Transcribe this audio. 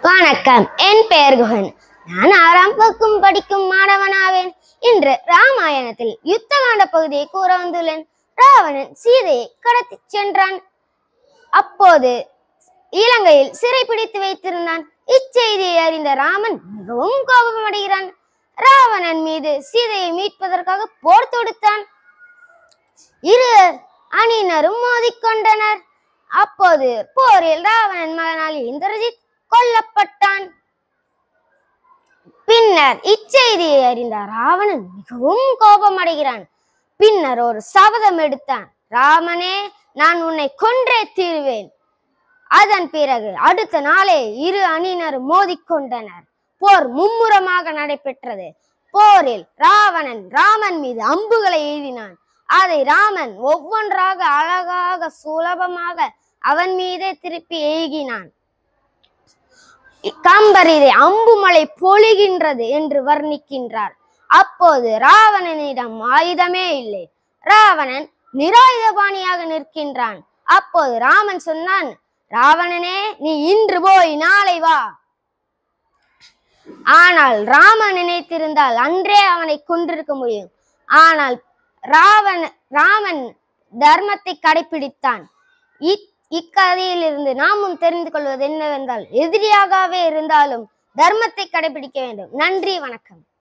வணக்கம். என் பெயர் குகன். நான் 6ஆம் வகுப்பு படிக்கும் மாணவனாவேன். இன்று ராமாயணத்தில் யுத்தகாண்ட பகுதியை கூற வந்துள்ளேன். ராவணன் சீதையை கடத்தி சென்றான். அப்போது இலங்கையில் சிறை பிடித்து வைத்திருந்தான். இச்செய்தியை அறிந்த ராமன் மிகவும் கோபமடைகிறான். ராவணன் மீது சீதையை மீட்பதற்காக போர் தொடுத்தான். இரு அணியினரும் மோதிக்கொண்டனர். அப்போது போரில் ராவணன் மகனால் இந்திரஜித் கொல்லப்பட்டான். பின்னர் இச்செய்தியை அறிந்த ராவணன் மிகவும் கோபமடைகிறான். பின்னர் ஒரு சபதம் எடுத்தான். ராமனே, நான் உன்னை கொன்றே தீருவேன். அதன் பிறகு அடுத்த நாளே இரு அணியினர் மோதிக்கொண்டனர். போர் மும்முரமாக நடைபெற்றது. போரில் ராமன் மீது அம்புகளை எய்தினான். அதை ராமன் ஒவ்வொன்றாக அழகாக சுலபமாக அவன் மீதே திருப்பி எய்கினான். கம்பர் இதை அம்புமலை பொழிகின்றது என்று வர்ணிக்கின்றார். அப்போது ராவணனிடம் ஆயுதமே இல்லை. ராவணன் நிராயுதபாணியாக நிற்கின்றான். அப்போது ராமன் சொன்னான், ராவணனே, நீ இன்று போய் நாளை வா. ஆனால் ராமன் நினைத்திருந்தால் அன்றே அவனை கொன்றிருக்க முடியும். ஆனால் ராமன் தர்மத்தை கடைபிடித்தான். இக்கதையிலிருந்து நாமும் தெரிந்து கொள்வது என்னவென்றால், எதிரியாகவே இருந்தாலும் தர்மத்தை கடைபிடிக்க வேண்டும். நன்றி, வணக்கம்.